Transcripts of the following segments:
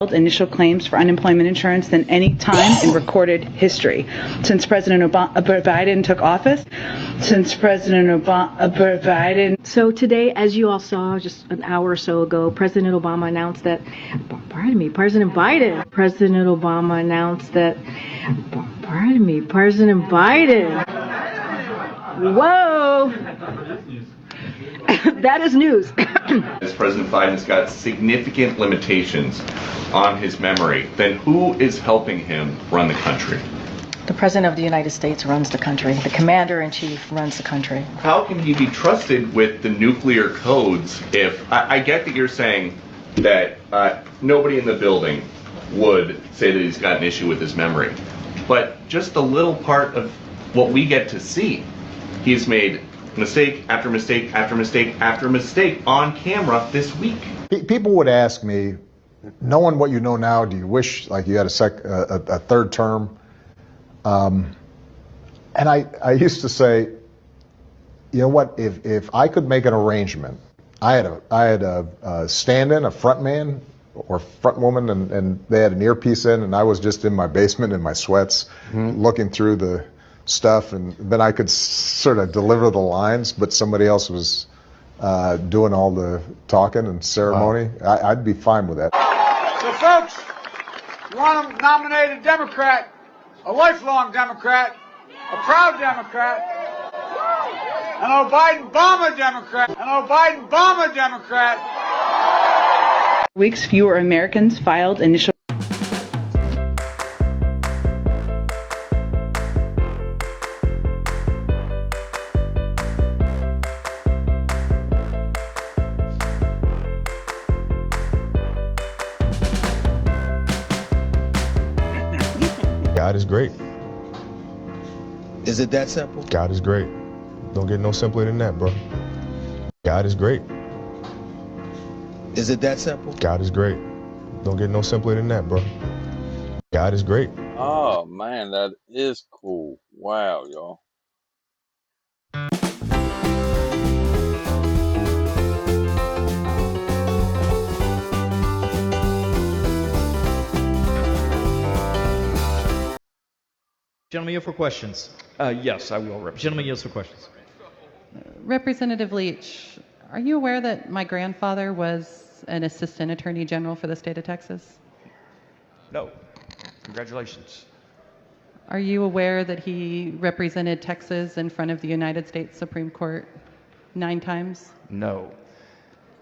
initial claims for unemployment insurance than any time in recorded history since President Biden took office. So today, as you all saw just an hour or so ago, President Obama announced that, President Obama announced that, President Biden. Whoa! That is news. As President Biden has got significant limitations on his memory, then who is helping him run the country? The President of the United States runs the country. The Commander-in-Chief runs the country. How can he be trusted with the nuclear codes if, I get that you're saying that nobody in the building would say that he's got an issue with his memory, but just a little part of what we get to see, he's made mistake after mistake after mistake after mistake on camera this week. People would ask me, knowing what you know now, do you wish like you had a third term? And I used to say, you know what, if I could make an arrangement, I had a stand-in, a front man or front woman, and they had an earpiece in, and I was just in my basement in my sweats looking through the stuff, and then I could sort of deliver the lines, but somebody else was doing all the talking and ceremony. Wow. I'd be fine with that. So folks, you want to nominate a Democrat, a lifelong Democrat, a proud Democrat, an Biden-Obama Democrat. Weeks, fewer Americans filed initial. God is great. Is it that simple? God is great. Don't get no simpler than that, bro. God is great. Is it that simple? God is great. Don't get no simpler than that, bro. God is great. Oh man, that is cool. Wow, y'all. Gentlemen, yield for questions. Yes, I will. Gentlemen, yield for questions. Representative Leach, are you aware that my grandfather was an assistant attorney general for the state of Texas? No. Congratulations. Are you aware that he represented Texas in front of the United States Supreme Court 9 times? No.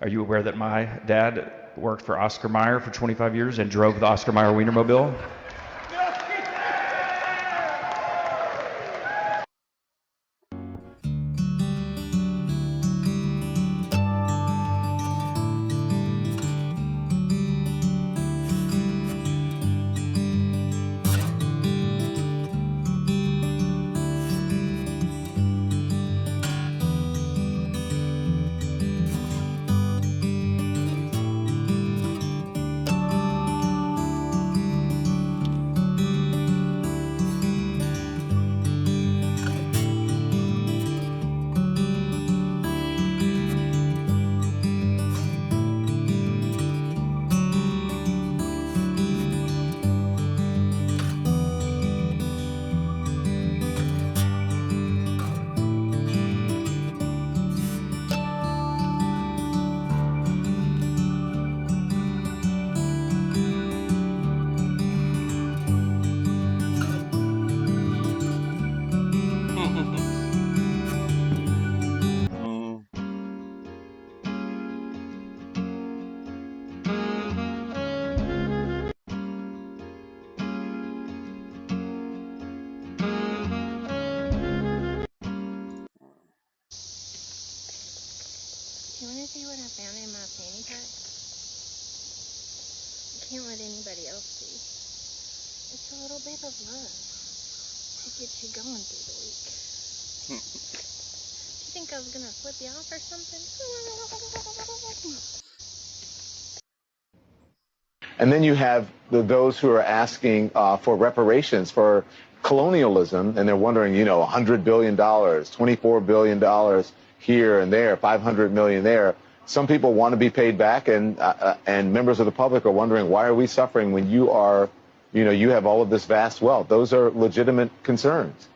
Are you aware that my dad worked for Oscar Mayer for 25 years and drove the Oscar Mayer Wienermobile? You want to see what I found in my fanny pack? I can't let anybody else see. It's a little bit of love to get you going through the week. Do you think I was going to flip you off or something? And then you have those who are asking for reparations for colonialism, and they're wondering, $100 billion, $24 billion here and there, $500 million there. some people want to be paid back, and members of the public are wondering, why are we suffering when you are, you have all of this vast wealth? Those are legitimate concerns.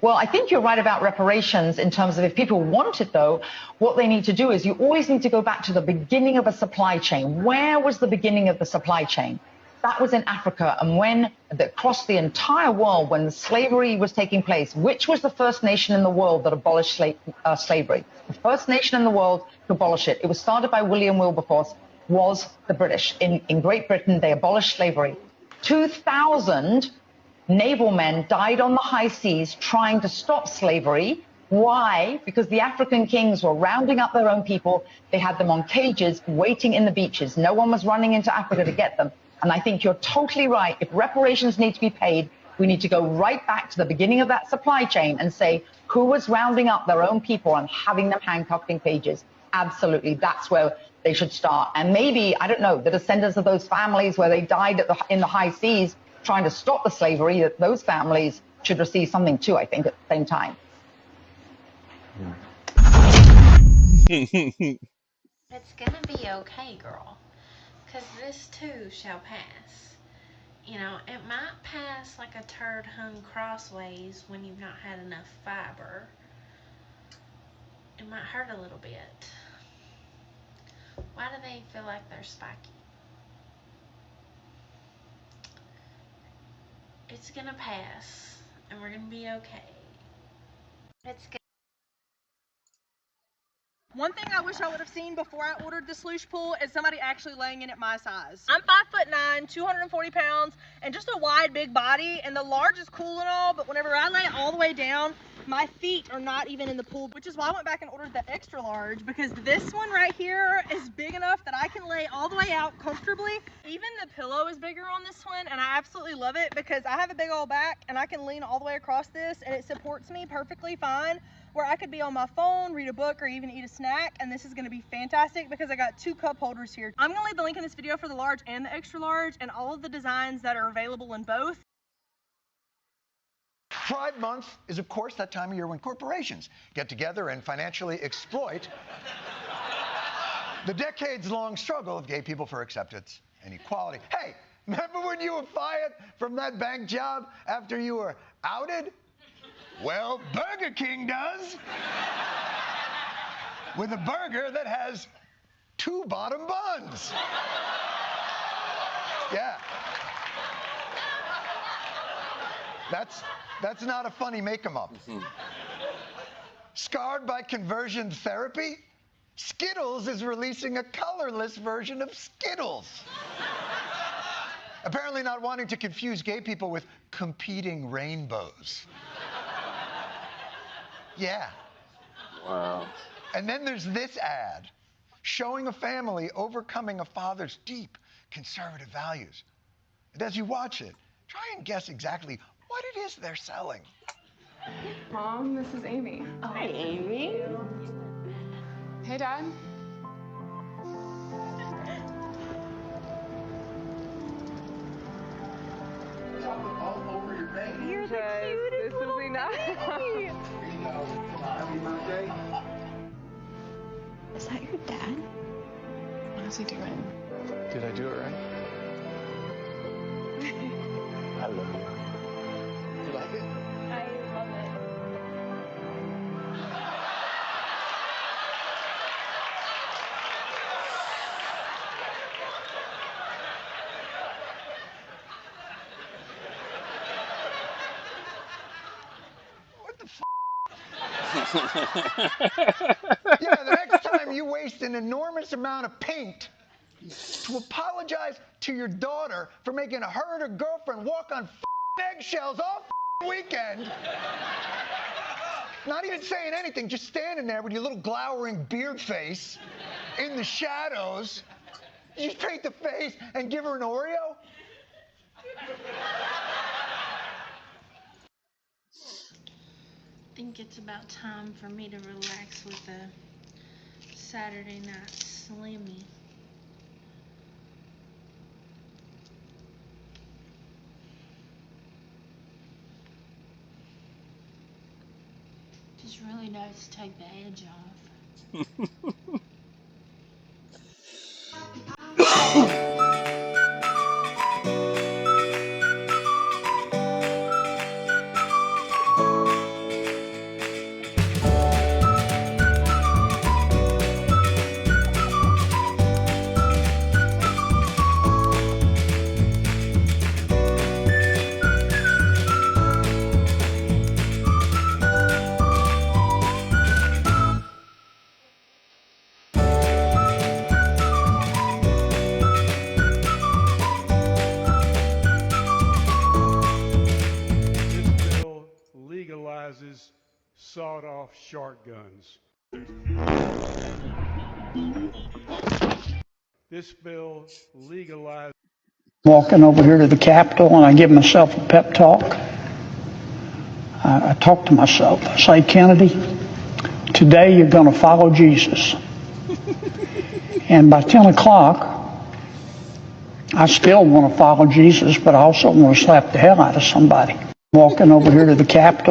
Well, I think you're right about reparations in terms of if people want it, though, what they need to do is you always need to go back to the beginning of a supply chain. Where was the beginning of the supply chain? That was in Africa. And when across the entire world, when slavery was taking place, which was the first nation in the world that abolished slavery? The first nation in the world to abolish it. It was started by William Wilberforce, was the British. In Great Britain, they abolished slavery. 2,000 naval men died on the high seas trying to stop slavery. Why? Because the African kings were rounding up their own people. They had them on cages waiting in the beaches. No one was running into Africa to get them. And I think you're totally right. If reparations need to be paid, we need to go right back to the beginning of that supply chain and say who was rounding up their own people and having them handcuffed in cages. Absolutely. That's where they should start. And maybe, I don't know, the descendants of those families where they died in the high seas trying to stop the slavery, that those families should receive something too, I think, at the same time. It's gonna be okay, girl. Because this too shall pass. You know, it might pass like a turd hung crossways when you've not had enough fiber. It might hurt a little bit. Why do they feel like they're spiky? It's gonna pass, and we're gonna be okay. It's good. One thing I wish I would have seen before I ordered the sluice pool is somebody actually laying in at my size. I'm 5'9", 240 pounds, and just a wide, big body, and the large is cool and all, but whenever I lay all the way down, my feet are not even in the pool, which is why I went back and ordered the extra large, because this one right here is big enough that I can lay all the way out comfortably. Even the pillow is bigger on this one, and I absolutely love it because I have a big old back, and I can lean all the way across this, and it supports me perfectly fine, where I could be on my phone, read a book, or even eat a snack, and this is gonna be fantastic because I got 2 cup holders here. I'm gonna leave the link in this video for the large and the extra large and all of the designs that are available in both. Pride Month is, of course, that time of year when corporations get together and financially exploit the decades-long struggle of gay people for acceptance and equality. Hey, remember when you were fired from that bank job after you were outed? Well, Burger King does. With a burger that has 2 bottom buns. Yeah. That's not a funny make-em-up. Scarred by conversion therapy, Skittles is releasing a colorless version of Skittles. Apparently not wanting to confuse gay people with competing rainbows. Yeah. Wow. And then there's this ad showing a family overcoming a father's deep conservative values. And as you watch it, try and guess exactly what it is they're selling. Mom, this is Amy. Oh, hi, Amy. Hey, Dad. All over your face. You're the cutest little baby. Happy birthday. Is that your dad? What is he doing? Did I do it right? I love you. You like it? I love it. What the Yeah, the next time you waste an enormous amount of paint to apologize to your daughter for making her and her girlfriend walk on eggshells all weekend, not even saying anything, just standing there with your little glowering beard face in the shadows, you just paint the face and give her an Oreo? I think it's about time for me to relax with a Saturday night slimmy. Just really nice to take the edge off. sawed-off shotguns. This bill legalizes. Walking over here to the Capitol and I give myself a pep talk. I talk to myself. I say, Kennedy, today you're going to follow Jesus. And by 10 o'clock, I still want to follow Jesus, but I also want to slap the hell out of somebody. Walking over here to the Capitol.